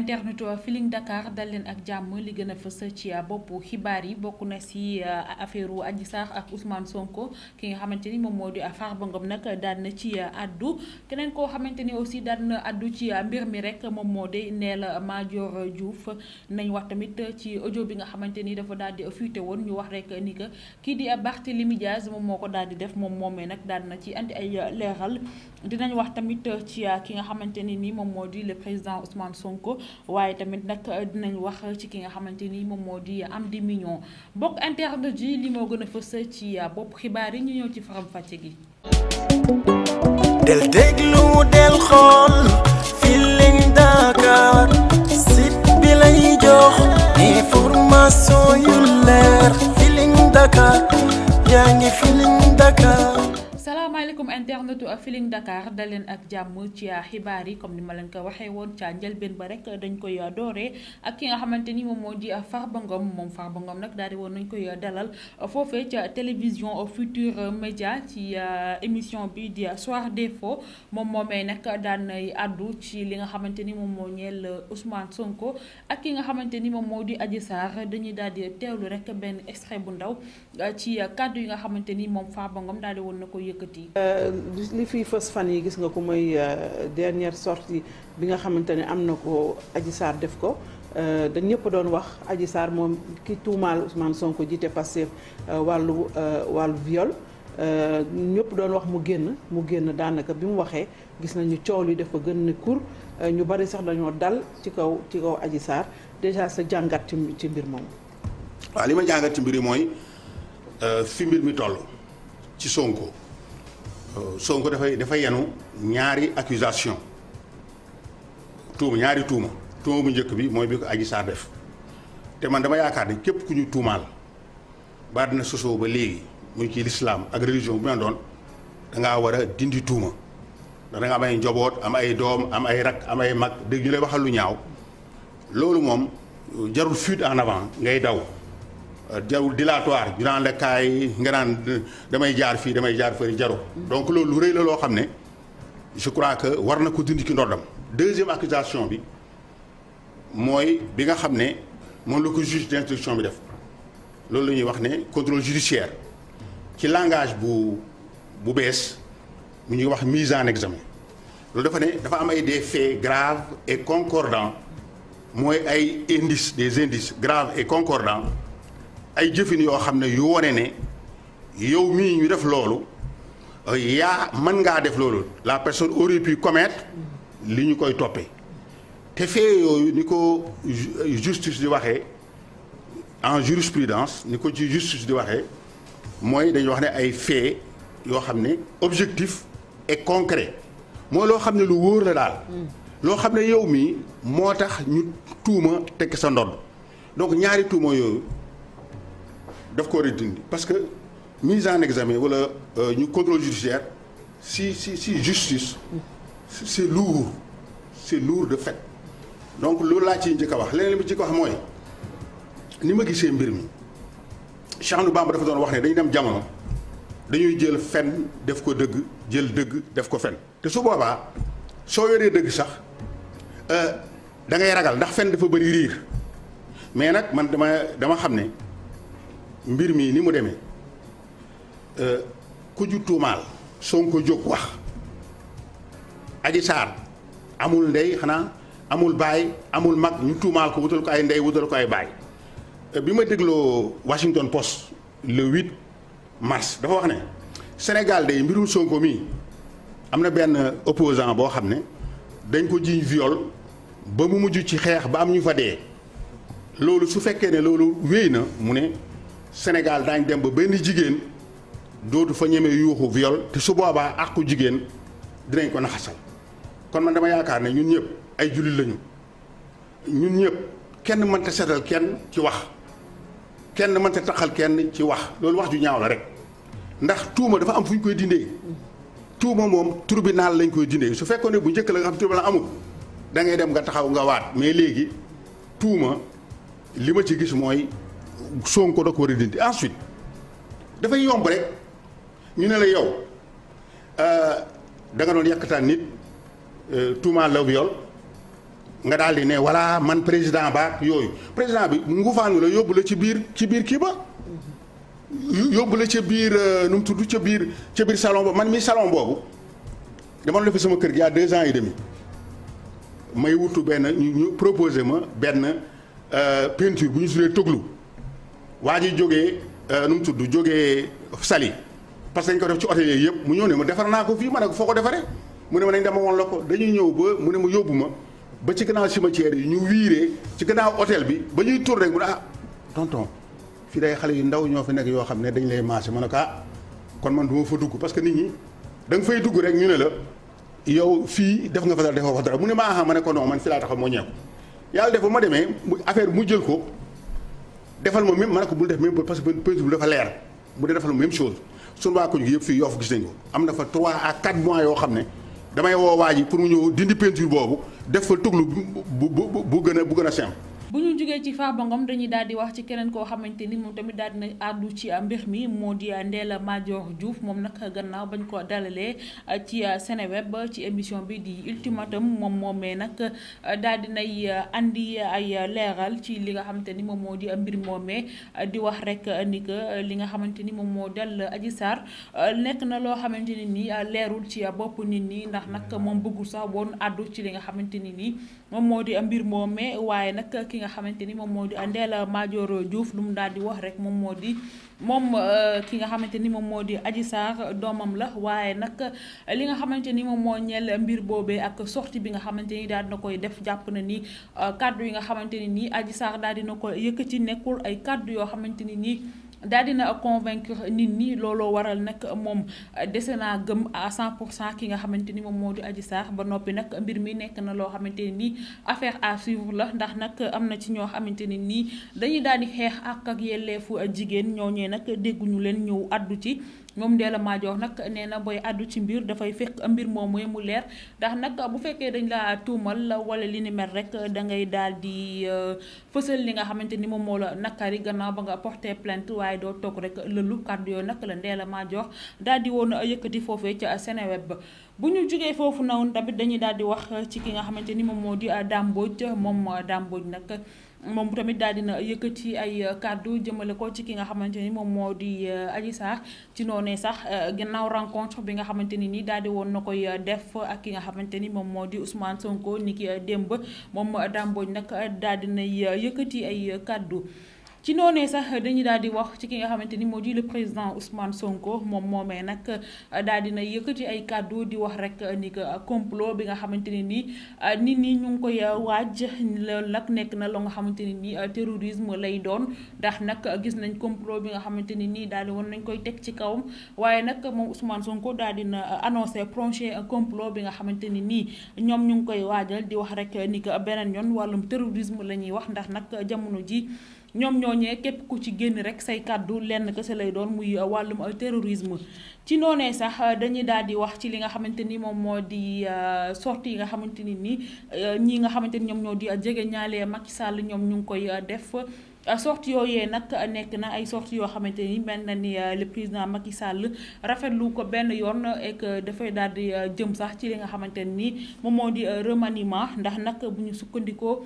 internet Feeling Dakar dal leen ak jàmm li gën a fës ci boppu xibaar yi bokk na si affaire Adji Sarr ak Ousmane Sonko ki nga xamante ni moom moo di Farba Ngom nag daan na ci addu keneen koo xamante ni aussi daan na addu ci mbir mi rek moom moo di Ndella Madior Diouf nañ wax tamit ci audio bi nga xamante ni dafa daal di fuité woon ñu wax rek ni que kii di Barthélémy Diaz moom moo ko daal di def moom moomee nag daan na ci andi ay leeral dinañ wax tamit ci ki nga xamante ni moom moo di le président Ousmane Sonko waaye tamit nag dinañ wax ci ki nga xamante ni moom moo di Amdy Mignon bokk internet ji li moo gën a fës ci bopp xibaar yi ñu ñëw ci faram fàcce gi. del déglu del xool Feeling Dakar site bi lay jox information yu leer Feeling Dakar yaa ngi Feeling Dakar. salaamaaleykum internetu Feeling Dakar dal leen ak jàmm ci xibaar yi comme ni ma leen ko waxee woon ca njëlbeen ba rek dañ koy dooree ak ki nga xamante ni moom moo di Farba Ngom moom Farba Ngom nag daal di woon nañ koy dalal foofee ca télévision Futurs Médias ci émission bi di Soir d'info moom moomee nag daan nay àddu ci li nga xamante ni moom moo ñeel Ousmane Sonko ak ki nga xamante ni moom moo di Adji Sarr dañuy daal di teewlu rek benn extrait bu ndaw ci kàddu yi nga xamante ni moom Farba Ngom daal di woon na ko li fi fës fan yi gis nga ko mooy dernière sortie bi nga xamante ne am na ko Adji Sarr def ko dañ ñëpp doon wax Adji Sarr moom ki tuumaal Ousmane Sonko jiite Pastef wàllu viol ñëpp doon wax mu génn daanaka bi mu waxee gis nañu coow li dafa gën ne kur ñu bari sax dañoo dal ci kaw Adji Sarr déjà sa jàngat ci mbir moom. waaw li ma jàngat ci mbir yi mooy fi mbir mi toll ci Sonko. Sonko dafay yenu ñaari accusation ñaari tuuma bu njëkk bi mooy bi ko Adji Sarr def te man dama yaakaar ne képp ku ñu tuumaal ba dina sosoo ba léegi muy ci lislaam ak religion bu ma doon da ngaa war a dindi tuuma ndax da nga am ay njaboot am ay doom am ay rak am ay mag dégg ñu lay waxal lu ñaaw loolu moom jarul fuite en avant ngay daw jarul dilatoire durant le cas yi nga naan damay jaar fii damay jaar fëri jaru donc loolu lu rëy la loo xam ne je crois que war na ko dindi ki ndoddam deuxième accusation bi mooy bi nga xam ne moom la ko juge d'instruction bi def loolu la ñuy wax ne contrôle judiciaire ci langage bu bees mu ñuy wax mise en examen loolu dafa ne dafa am ay des faits graves et concordants mooy ay des indices graves et concordants ay jëfin yoo xam ne yu wone ne yow mii ñu def loolu mën ngaa def loolu la personne aurait pu commettre li ñu koy toppee te fee yooyu ni ko justice di waxee en jurisprudence ni ko ci justice di waxee mooy dañuy wax ne ay faits yoo xam ne objectif et concret mooy loo xam ne lu wóor la daal loo xam ne yow mii moo tax ñu tuuma tekk sa ndodd donc ñaari tuuma yooyu daf ko war a dindi parce que mise en examen wala ñu contrôle judiciaire si justice c'est lourd de fait donc loolu laa ciy njëkk a wax leneen li ma njëkk a wax mooy ni ma gisee mbir mi Cheikh Ahmadou Bamba dafa doon wax ne dañu dem jamono dañuy jël fen def ko dëgg jël dëgg def ko fen te su boobaa soo yoree dëgg sax da ngay ragal ndax fen dafa bëri riir mais nag man dama xam ne mbir mi ni mu demee ku ju tuumaal Sonko jóg wax Adji Sarr amul ndey xanaa amul baay amul mag ñu tuumaal ko wutal ko ay ndey wutal ko ay baay bi ma dégloo Washington Post le 8 mars dafa wax ne Sénégal day mbirum Sonko mii am na benn opposant boo xam ne dañ ko jiiñ viol ba mu mujj ci xeex ba am ñu fa dee loolu su fekkee ne loolu wéy na mu ne Sénégal daañ dem ba benn jigéen dootu fa ñeme yuuxu viol te su boobaa àqu jigéen dinañ ko naxasal kon man dama yaakaar ne ñun ñëpp ay jullit lañu ñun ñëpp kenn mënta setal kenn ci wax kenn mënta taxal kenn ci wax loolu wax ju ñaaw la rek ndax tuuma dafa am fu ñu koy dindee tuuma moom tribunal lañ koy dindee su fekkoon ne bu njëkk la nga xam tribunal amul da ngay dem nga taxaw nga waat mais léegi tuuma li ma ci gis mooy Sonko da ko war a dindi ensuite dafay yomb rek ñu ne la yow da nga doon yàkkataan nit tuumaal la viol nga daal di ne voilà man président baak yooyu président bi nguufaanu la yóbbu la ci biir kii ba yóbbu la ca biir nu mu tudd ca biir salon ba man mi salon boobu dama la fi sama kër gi y a 2 ans et demi may wutu benn ñu proposé ma benn peinture bu ñu tuddee toglu waa ji jógee nu mu tudd jógee Saly parce que dañ ko def ci hôtel yi yëpp mu ñëw ne ma defar naa ko fii ma ne ko foo ko defaree mu ne ma nañ dama woon la ko dañuy ñëw ba mu ne ma yóbbu ma ba ci gannaaw cimetière yi ñu wiiree ci gannaaw hôtel bi ba ñuy tour rek mu ne tonton fii day xale yu ndaw ñoo fi nekk yoo xam ne dañ lay maase ma ne ko kon man du ma fa dugg parce que nit ñi da nga fay dugg rek ñu ne la yow fii def nga fa dara defoo fa dara mu ne ma ma ne ko non man fi laa taxaw moo ñeeku yàlla def ba ma demee affaire mu jël ko defal ma même ma ne ko bul def même parce que peinture bi dafa leer mu dee defal ma même chose sunu waa ko ñu yëpp fii Yoff gis nañ ko am na fa 3 à 4 mois yoo xam ne damay woo waa ji pour mu ñëw dindi peinture boobu def fa tuglu bu gën a simple. bu ñu jógee ci Farba Ngom dañuy daal di wax ci keneen koo xamante ni moom tamit daal dina àddu ci mbir mi moo di Ndella Madior Diouf moom nag gannaaw bañ ko dalalee ci Seneweb ci émission bi di Ultimatum moom moomee nag daal dinay andi ay leeral ci li nga xamante ni moom moo di mbir moomee di wax rek ni que li nga xamante ni moom moo dal Adji Sarr nekk na loo xamante ni nii leerul ci bopp nit ñi ndax nag moom bëggul sax woon àddu ci li nga xamante ni nii moom moo di mbir moomee waaye nag ki nga xamante ni moom moo di Ndella Madior Diouf lu mu daal di wax rek moom moo di ki nga xamante ni moom moo di Adji Sarr doomam la waaye nag li nga xamante ni moom moo ñeel mbir boobee ak sortie bi nga xamante ni daal dina koy def jàpp na ni kaddu yi nga xamante ni nii Adji Sarr daal dina ko yëkkati nekkul ay kaddu yoo xamante ni nii daal dina convaincre nit ñi looloo waral nag moom dese naa gëm à 100% ki nga xamante ni moom moo di Adji Sarr ba noppi nag mbir mi nekk na loo xamante ni nii affaire à suivre la ndax nag am na ci ñoo xamante ni nii dañuy daal di xeex ak yelleefu jigéen ñooñee nag dégguñu leen ñëw addu ci moom Ndella Madior nag nee na booy addu ci mbir dafay fekk mbir moomu mu leer ndax nag bu fekkee dañ la tuumal wala li ni mel rek da ngay daal di fësal li nga xamante ni moom moo la nakari gannaaw ba nga porté plainte waaye doo toog rek lëlu kàddu yooyu nag la Ndella Madior daal di woon yëkkati foofee ca Seneweb ba bu ñu jógee foofu noonu tamit dañuy daal di wax ci ki nga xamante ni moom moo di Dame Mbodj moom Dame Mbodj nag moom tamit daal dina yëkkati ay kàddu jëmale ko ci ki nga xamante ni moom moo di Adji Sarr ci noonee sax gannaaw rencontre bi nga xamante ni nii daal di woon na koy def ak ki nga xamante ni moom moo di Ousmane Sonko ni ki démb moom Dame Mbodj nag daal dina yëkkati ay kàddu ci noonee sax dañuy daal di wax ci ki nga xamante ni moo di le président Ousmane Sonko moom moomee nag daal dina yëkkati ay kàddu di wax rek ni que complot bi nga xamante ne nii nit ñi ñu ngi koy waaj loolu nag nekk na loo nga xamante ne nii terrorisme lay doon ndax nag gis nañ complot bi nga xamante ne nii daal di woon nañ koy teg ci kawam waaye nag moom Ousmane Sonko daal dina annoncé prochain complot bi nga xamante ne nii ñoom ñu ngi koy waajal di wax rek ni que beneen yoon wàllum terrorisme la ñuy wax ndax nag jamono ji ñoom ñooñee képp ku ci génn rek say kàddu lenn kese lay doon muy wàllum terrorisme ci noonee sax dañuy daal di wax ci li nga xamante ni moom moo di sortie yi nga xamante ni nii ñi nga xamante ni ñoom ñoo di jege ñaale Macky Sall ñoom ñu ngi koy def sortie yooyee nag nekk na ay sortie yoo xamante ni mel na ni le président Macky Sall rafetlu ko benn yoon et que dafay daal di jëm sax ci li nga xamante ni moom moo di remaniement ndax nag bu ñu sukkandikoo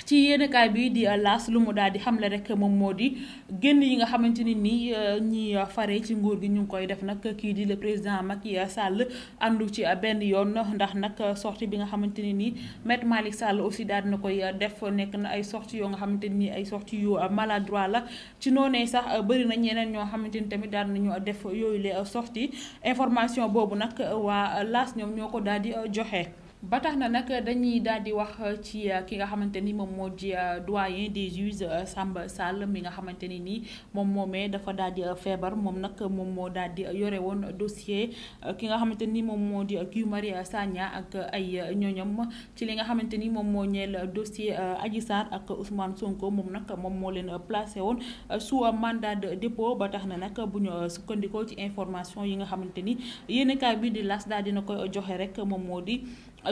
ci yéenekaay bi di laas lu mu daal di xamle rek moom moo di génn yi nga xamante ni nii ñi fare ci nguur gi ñu ngi koy def nag kii di le président Macky Sall àndu ci benn yoon ndax nag sortie bi nga xamante ni nii Maître Malick Sall aussi daal dina koy def nekk na ay sortie yoo nga xamante ni ay sortie yu maladroit la ci noonee sax bëri na ñeneen ñoo xamante ni tamit daal nañu def yooyu les sortie information boobu nag waa laas ñoom ñoo ko daal di joxe. ba tax na nag dañuy daal di wax ci ki nga xamante ni moom moo di doyen des juges Samba Sall mi nga xamante ni nii moom moomee dafa daal di feebar moom nag moom moo daal di yore woon dossier ki nga xamante ni moom moo di Guy Marius Sagna ak ay ñoñam ci li nga xamante ni moom moo ñeel dossier Adji Sarr ak Ousmane Sonko moom nag moom moo leen placé woon sous mandat de dépôt ba tax na nag bu ñu sukkandikoo ci information yi nga xamante ni yéenekaay bi di las daal dina koy joxe rek moom moo di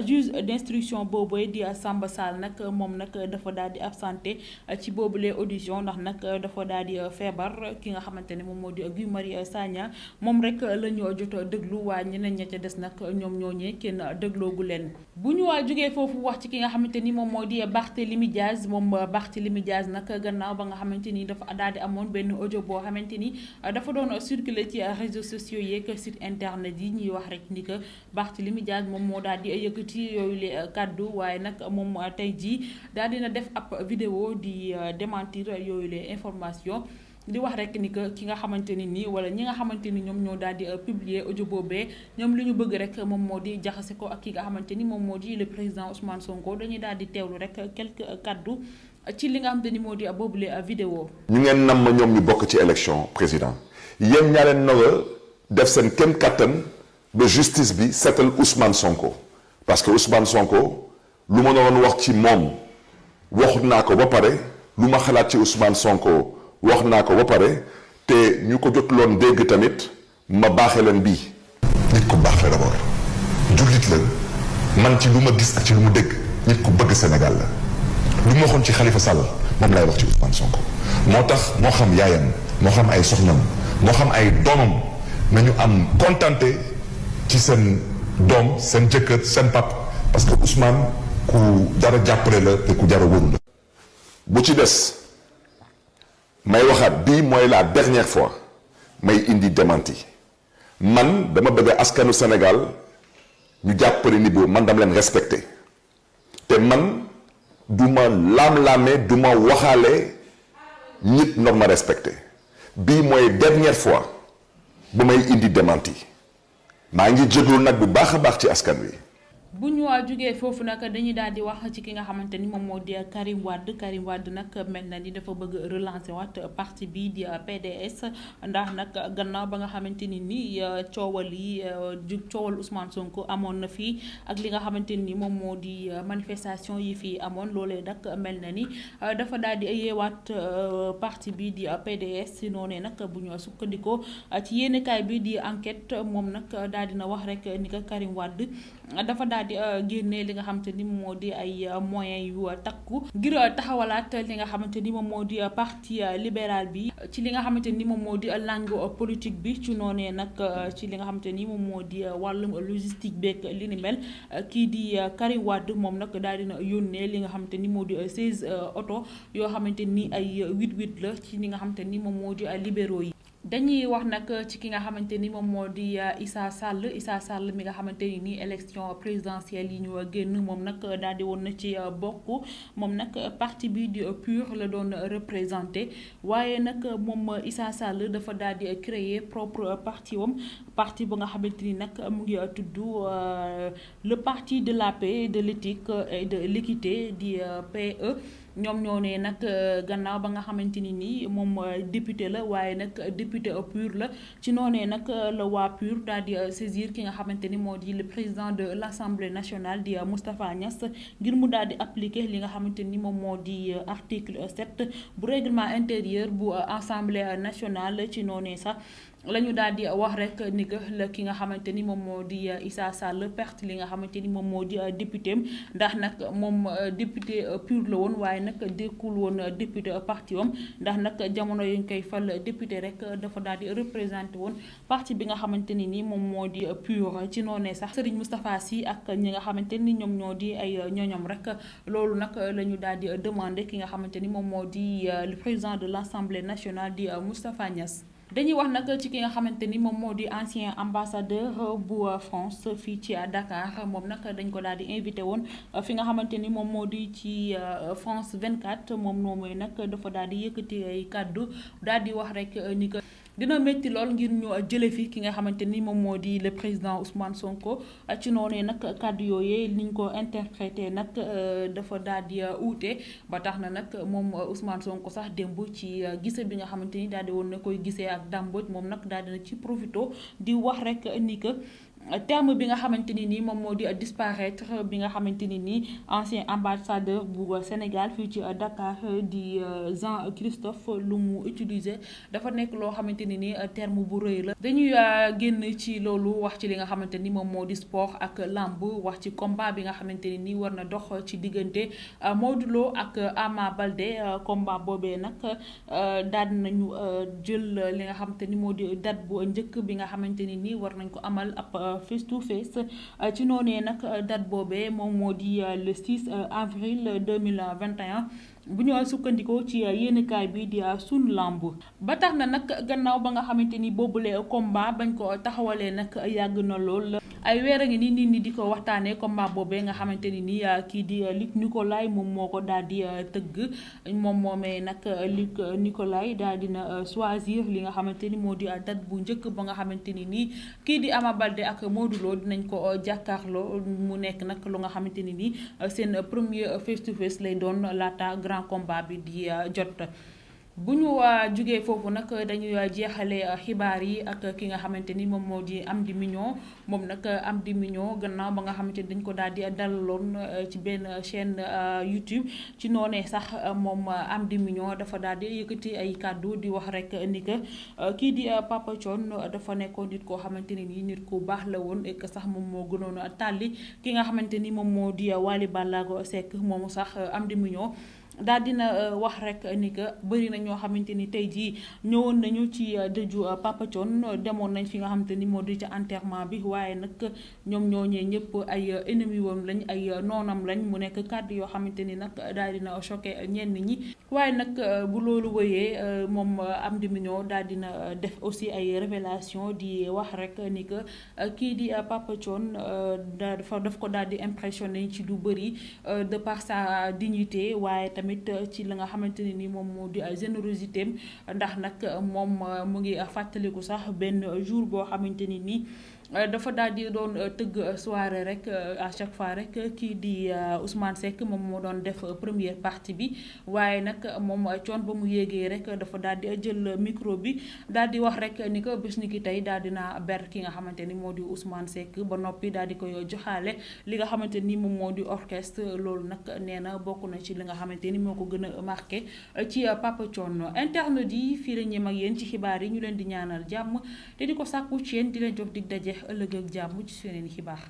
juge d'instruction boobu di Samba Sall nag moom nag dafa daal di absenté ci boobule audition ndax nag dafa daal di feebar ki nga xamante ne moom moo di Guy Marius Sagna moom rek la ñu jot a déglu waa ñeneen ña ca des nag ñoom ñooñee kenn dégloogu leen. bu ñu waa jógee foofu wax ci ki nga xamante ni moom moo di Barthélémy Diaz moom Barthélémy Diaz nag gannaaw ba nga xamante ni dafa daal di amoon benn audio boo xamante ni dafa doon circuler ci réseaux sociaux yeeg site internet yi ñuy wax rek ni que Barthélémy Diaz moom moo daal di ci yooyu le kàddu waaye nag moom tey jii daal dina def ab vidéo di démentir yooyu le information di wax rek ni que ki nga xamante ni nii wala ñi nga xamante ni ñoom ñoo daal di publier audio boobee ñoom li ñu bëgg rek moom moo di jaxase ko ak ki nga xamante ni moom moo di le président Ousmane Sonko dañuy daal di teewlu rek quelques kàddu ci li nga xamante ni moo di boobule vidéo. ñu ngeen nam ma ñoom ñu bokk ci élection président yéen ñaa leen noga def seen kem kattan ba justice bi seetal Ousmane Sonko. parce que Ousmane Sonko lu ma doon wax ci moom waxut naa ko ba pare lu ma xalaat ci Ousmane Sonko wax naa ko ba pare te ñu ko jot loon dégg tamit ma baaxee leen bii. nit ku baax la d'abord jullit la man ci lu ma gis ak ci lu mu dégg nit ku bëgg Sénégal la lu ma waxoon ci Khalifa Sall moom lay wax ci Ousmane Sonko moo tax moo xam yaayam moo xam ay soxnam moo xam ay doomam nañu am contenté ci seen doom seen jëkkër seen pap parce que Ousmane ku dara jàppale la te ku dara wóoru la bu ci des may waxaat bii mooy la dernière fois may indi démenti man dama bëgg askanu Sénégal ñu jàppale ni boobu man dama leen respecté te man du ma laam-laame du ma waxaale nit ndox ma respecté bii mooy dernière fois bu may indi démenti maa ngi jégalu nag bu baax a baax ci askan wi. bu ñu waa jógee foofu nag dañuy daal di wax ci ki nga xamante ni moom moo di Karim Wade nag mel na ni dafa bëgg relancer waat parti bi di PDS ndax nag gannaaw ba nga xamante ni coowal Ousmane Sonko amoon na fii ak li nga xamante ni moom moo di manifestation yi fii amoon loolee nag mel na ni dafa daal di yeewaat parti bi di PDS si noonee nag bu ñu sukkandikoo ci yéenekaay bi di enquête moom nag daal dina wax rek ni ko Karim Wade dafa daal di génne li nga xamante ni moo di ay moyens yu takku ngir taxawalaat li nga xamante ni moom moo di parti libéral bi ci li nga xamante ni moom moo di langue politique bi ci noonee nag ci li nga xamante ni moom moo di wàllum logistique beeg li ni mel kii di Karim Wade moom nag daal dina yónnee li nga xamante ni moo di 16 oto yoo xamante ni ay 8-8 la ci li nga xamante ni moom moo di libéraux yi. dañuy wax nag ci ki nga xamante ni moom moo di Issa Sall mi nga xamante ni élection présidentielle yi ñu génn moom nag daal di woon na ci bokk moom nag parti bi di PUR la doon représenté waaye nag moom Issa Sall dafa daal di créer propre parti bu nga xamante ni nag mu ngi tudd le parti de la paix de l'éthique et de l'équité di PE. ñoom ñoo ne nag gannaaw ba nga xamante ni nii moom député la waaye nag député PUR la ci noonee nag la waa PUR daal di saisir ki nga xamante ni moo di le président de l'Assemblée nationale di Moustapha Niasse ngir mu daal di appliquer li nga xamante ni moom moo di article 7 bu règlement intérieur bu Assemblée nationale ci noonee sax la ñu daal di wax rek ni que la ki nga xamante ni moom moo di Issa Sall perte li nga xamante ni moom moo di député am ndax nag moom député PUR la woon waaye nag dékkul woon député parti wam ndax nag jamono yi ñu koy fal député rek dafa daal di représenté woon parti bi nga xamante ni moom moo di PUR ci noonee sax Serigne Moustapha Sy ak ñi nga xamante ni ñoom ñoo di ay ñooñam rek loolu nag la ñu daal di demandé ki nga xamante ni moom moo di le président de l'Assemblée nationale di Moustapha Niasse. dañuy wax nag ci ki nga xamante ni moom moo di ancien ambassadeur bu France fii ci Dakar moom nag dañ ko daal di invité woon fi nga xamante ni moom moo di ci France 24 moom mooy nag dafa daal di yëkkati ay kàddu daal di wax rek ni que dina métti lool ngir ñu jële fi ki nga xamante ni moom moo di le président Ousmane Sonko ci noonee nag kàddu yooyee niñ ko interprété nag dafa daal di uute ba tax na nag moom Ousmane Sonko sax démb ci gise bi nga xamante ni daal di woon na koy gisee ak Dame Mbodj moom nag daal dina ci profito di wax rek ni que terme bi nga xamante ni nii moom moo di disparaître bi nga xamante ni nii ancien ambassadeur bu Sénégal fii ci Dakar di Jean Christophe lu mu utiliser dafa nekk loo xamante ni nii terme bu rëy la. dañuy génn ci loolu wax ci li nga xamante ni moom moo di sport ak lamb wax ci combat bi nga xamante ni nii war na dox ci diggante Modou Lo ak Ama Baldé combat boobee nag daal nañu jël li nga xamante ni moo di date bu njëkk bi nga xamante ni nii war nañ ko amal ab face to face ci noonee nag date boobee moom moo di le 6 avril 2021 bu ñu sukkandikoo ci yéenekaay bi di sunu lamb ba tax na nag gannaaw ba nga xamante ni boobule combat bañ ko taxawalee nag yàgg na lool ay weer a ngi ni nit ñi di ko waxtaanee combat boobee nga xamante ni nii kii di Luc Nicolaï moom moo ko daal di tëgg moom moomee nag Luc Nicolaï daal dina choisir li nga xamante ni moo di date bu njëkk ba nga xamante ni nii kii di Ama Baldé ak Modou Lo dinañ ko jàkkaarloo mu nekk nag lu nga xamante ni nii seen premier face to face lay doon laata grand combat bi di jot. bu ñu jugee foofu nag dañuy jeexale xibaar yi ak ki nga xamante ni moom moo di Amdy Mignon moom nag Amdy Mignon gannaaw ba nga xamante ni dañ ko daal di dalaloon ci benn chaîne YouTube ci noonee sax moom Amdy Mignon dafa daal di yëkkati ay kàddu di wax rek ni que kii di Papa Thione dafa nekkoon nit koo xamante ni nii nit ku baax la woon et que sax moom moo gënoon a tàlli ki nga xamante ni moom moo di Wally Ballago Seck moomu sax Amdy Mignon daal dina wax rek ni que bëri na ñoo xamante ni tey jii ñëwoon nañu ci dëju Papa Thione demoon nañ fi nga xamante ni moo di ca enterrement bi waaye nag ñoom ñooñee ñëpp ay ennemi woon lañ ay noonam lañ mu nekk kàddu yoo xamante ni nag daal dina choqué ñenn ñi waaye nag bu loolu wëyee moom Amdy Mignon daal dina def aussi ay révélation di wax rek ni que kii di Papa Thione daf ko daal di impressionné ci du bëri de par sa dignité waaye tamit ci la nga xamante ni moom moo di générosité ndax nag moom mu ngi fàttaliku sax benn jour boo xamante ni nii dafa daal di doon tëgg soirée rek à chaque fois rek kii di Ousmane Seck moom moo doon def première partie bi waaye nag moom Thione ba mu yéegee rek dafa daal di jël micro bi daal di wax rek ni que bés ni ki tey daal dina ber ki nga xamante ni moo di Ousmane Seck ba noppi daal di koy joxaale li nga xamante ni moom moo di orchestre loolu nag nee na bokk na ci li nga xamante ni moo ko gën a marqué ci Papa Thione. Internautes yi fii la ñeem ak yéen ci xibaar yi ñu leen di ñaanal jàmm te di ko sàkku ci yéen di leen jox dig daje ëllëg ak jàmm ci seeneen xibaar.